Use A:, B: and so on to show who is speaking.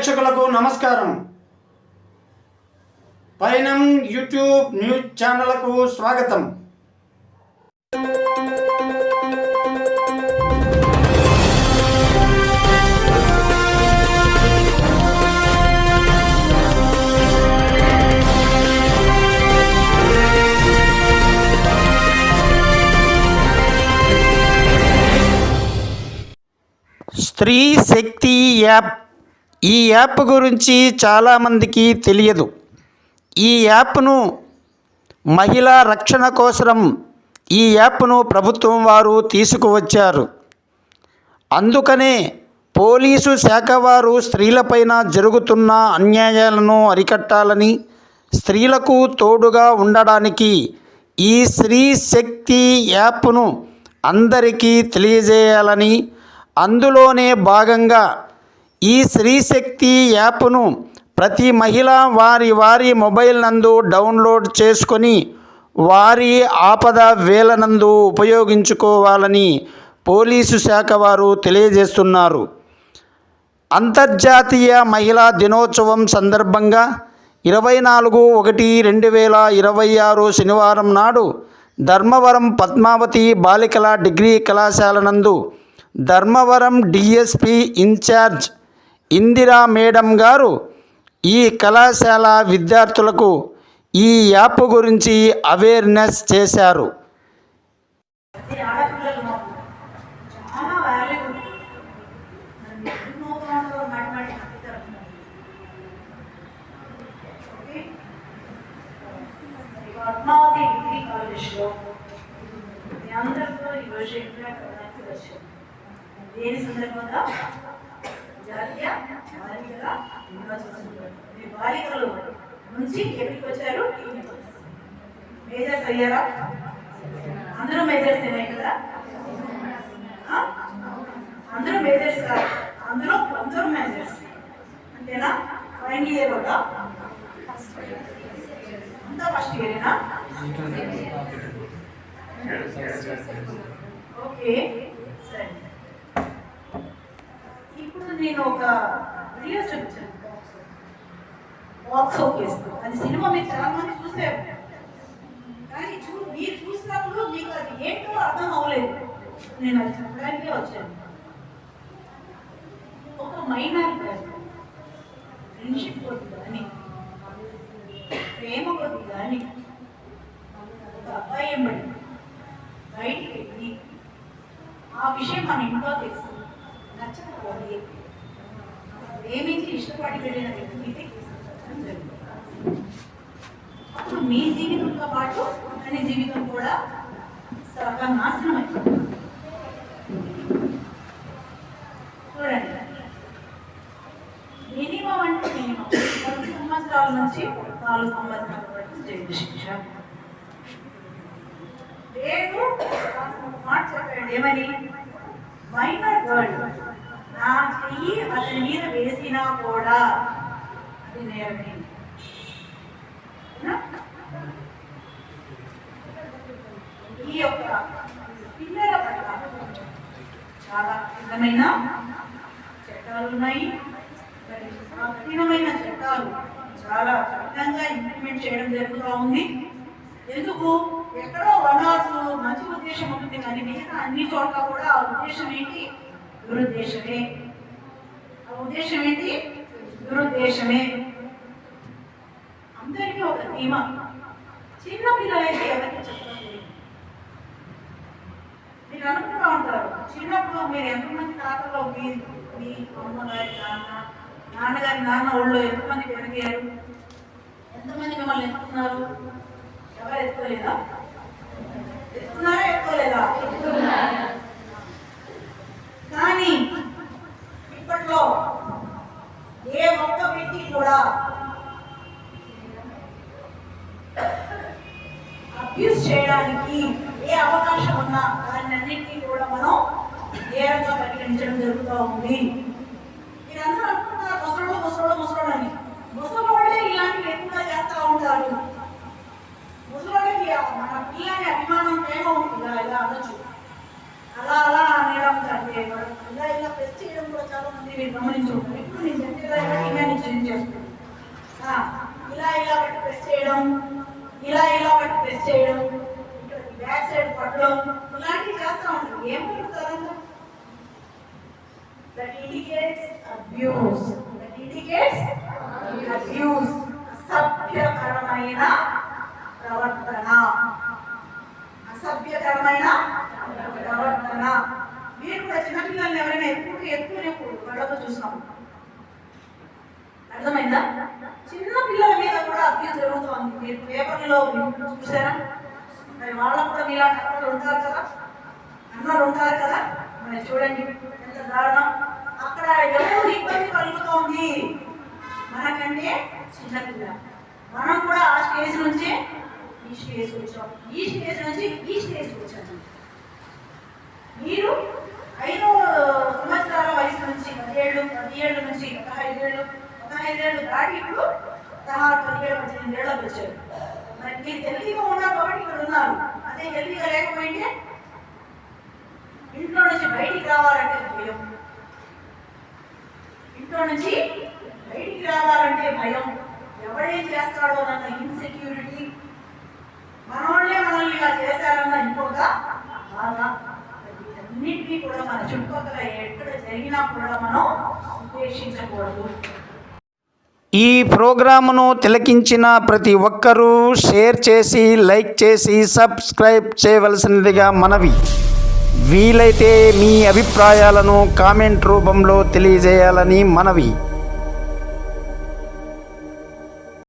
A: ప్రేక్షకులకు నమస్కారం. పయనం యూట్యూబ్ న్యూస్ ఛానల్కు స్వాగతం. స్త్రీ శక్తి యాప్. ఈ యాప్ గురించి చాలామందికి తెలియదు. ఈ యాప్ను మహిళా రక్షణ కోసం ఈ యాప్ను ప్రభుత్వం వారు తీసుకువచ్చారు. అందుకనే పోలీసు శాఖ వారు స్త్రీలపైన జరుగుతున్న అన్యాయాలను అరికట్టాలని, స్త్రీలకు తోడుగా ఉండడానికి ఈ స్త్రీ శక్తి యాప్ను అందరికీ తెలియజేయాలని, అందులోనే భాగంగా ఈ స్త్రీశక్తి యాప్ను ప్రతి మహిళ వారి మొబైల్ నందు డౌన్లోడ్ చేసుకొని వారి ఆపద వేళనందు ఉపయోగించుకోవాలని పోలీసు శాఖ వారు తెలియజేస్తున్నారు. అంతర్జాతీయ మహిళా దినోత్సవం సందర్భంగా 24/1/2026 శనివారం నాడు ధర్మవరం పద్మావతి బాలికల డిగ్రీ కళాశాల నందు Dharmavaram DSP incharge Indira madam గారు ఈ కళాశాల విద్యార్థులకు ఈ యాప్ గురించి అవేర్నెస్ చేశారు.
B: దేని సందర్భంగా జాతీయ బాలికల దినోత్సవం. మీ బాలికలు నుంచి ఎక్కడికి వచ్చారు? మేజర్స్ అయ్యారా? అందరూ మేజర్స్ అయినాయి కదా? అందరూ మేజర్స్ కాదు, అందరూ మేజర్స్ అంతేనా? ఫైనల్ ఇయర్ కూడా అంతా ఫస్ట్ ఇయరేనా? ఓకే, సరే. ఇప్పుడు నేను ఒక వీడియో చూపించాను, బాక్స్ ఆఫీస్. అది సినిమా మీరు చాలా మంది చూసారు, కానీ మీరు చూసినప్పుడు మీకు అది ఏంటో అర్థం అవ్వలేదు. నేను అది చెప్పడానికే వచ్చాను. ఒక మైనర్ ఫ్రెండ్షిప్ కొద్ది కానీ, ప్రేమ కొద్ది కానీ ఒక అబ్బాయి ఎంబడి బయటికి వెళ్ళి ఆ విషయం మన ఇంట్లో తెలుసు నచ్చకపోతే ప్రేమించి ఇష్టపడి వెళ్ళిన వ్యక్తికి అప్పుడు మీ జీవితంతో పాటు అతని జీవితం కూడా సగం నాశనం అయిపోతుంది. చూడండి, మినిమం అంటే మినిమం 10 సంవత్సరాల నుంచి 4 సంవత్సరాల వరకు జైలు శిక్ష. లేదు మాట చెప్పండి, ఏమని? మైనర్ గర్ల్ నా చెయ్యి అతని మీద వేసినా కూడా అది నేరమే. ఈ యొక్క పిల్లల పట్ల చాలా కఠినమైన చట్టాలు ఉన్నాయి. కఠినమైన చట్టాలు చాలా కఠినంగా ఇంప్లిమెంట్ చేయడం జరుగుతూ ఉంది. ఎందుకు? ఎక్కడో వనార్సు మంచి ఉద్దేశం ఉంటుంది, కానీ మిగతా అన్ని చోట్ల కూడా ఆ ఉద్దేశం ఏంటి? దురుద్దేశమే. ఆ ఉద్దేశం ఏంటి? దురుద్దేశమే. అందరికీ ఒక ధీమా. చిన్న పిల్లలైతే ఎవరికి చెప్పలేదు. మీరు అనుకుంటూ ఉంటారు, చిన్నప్పుడు మీరు ఎంతమంది తాతలో మీ అమ్మగారి నాన్నగారి నాన్న ఒళ్ళో ఎంతమంది పెరిగారు? ఎంతమంది మిమ్మల్ని ఎత్తుకున్నారు? ఎవరు ఎత్తుకోలేదా? ఎత్తుకున్నారా? ఎత్తుకోలేదా? కానీ ఇప్పట్లో ఏ ఒక్క వ్యక్తి కూడా అబ్యూస్ చేయడానికి ఏ అవకాశం ఉన్నా దాన్ని అన్నింటినీ కూడా మనం నేరంగా పరిగణించడం జరుగుతూ ఉంది. మీరందరూ అనుకుంటున్నారు ముసలోడు అని. ముసలోడే ఇలాంటివి ఎక్కువగా చేస్తూ ఉంటారు. ముసలోడికి మన పిల్లని అభిమానం ప్రేమ ఉంటుంది, ఇలా అనొచ్చు. అలా అలా ఉందంటే మనం ఇలా ప్రెస్ చేయడం కూడా చాలా మంది మీరు గమనించి ఉంటారు. ఇప్పుడు నేను చెప్పేదాన్ని డిమాండ్ చేంజ్ చేస్తున్నాను. ఇలా పెట్టి ప్రెస్ చేయడం, ఇలా పెట్టి ప్రెస్ చేయడం, ఇక్కడ బ్యాక్ సైడ్ పట్టడం, ఇలాంటివి చేస్తూ ఉంటారు. ఏం పెడతారు? That indicates abuse. అసభ్యకరమైన ప్రవర్తన. మీరు కూడా చిన్నపిల్లల్ని ఎవరైనా ఎత్తుకునేప్పుడు వాళ్ళతో చూసినాం. అర్థమైందా? చిన్న పిల్లల మీద కూడా అభ్యాసం జరుగుతుంది. మీరు పేపర్లో చూసారా? మరి వాళ్ళకు కూడా మీలాంటి అన్నలు ఉంటారు కదా. మరి చూడండి ఎంత దారుణం. అక్కడ ఎవరు ఇబ్బంది కలుగుతోంది? మనకంటే చిన్నపిల్ల. మనం కూడా ఆ స్టేజ్ నుంచే ఈ స్టేజ్ వచ్చాం, ఈ స్టేజ్ నుంచి ఈ స్టేజ్కి వచ్చాము. మీరు 5 సంవత్సరాల వయసు నుంచి 10 నుంచి 15 ఏళ్ళు దాటి ఇప్పుడు 16, 17, 18 ఏళ్ళకి వచ్చారు. మరి మీరు హెల్తీగా ఉన్నారు కాబట్టి ఇక్కడ ఉన్నారు. అదే హెల్తీగా లేకపోయింటే ఇంట్లో నుంచి బయటికి రావాలంటే భయం, ఎవడేం చేస్తాడో అన్న ఇన్సెక్యూరిటీ, మనోళ్ళే మనల్ని ఇలా చేస్తారన్న ఇంకొక బాధ. వీటన్నిటినీ కూడా మన చుట్టుపక్కల ఎక్కడ జరిగినా కూడా మనం ఉపేక్షించకూడదు.
A: ఈ ప్రోగ్రామును తిలకించిన ప్రతి ఒక్కరూ షేర్ చేసి, లైక్ చేసి, సబ్స్క్రైబ్ చేయవలసినదిగా మనవి. వీలైతే మీ అభిప్రాయాలను కామెంట్ రూపంలో తెలియజేయాలని మనవి.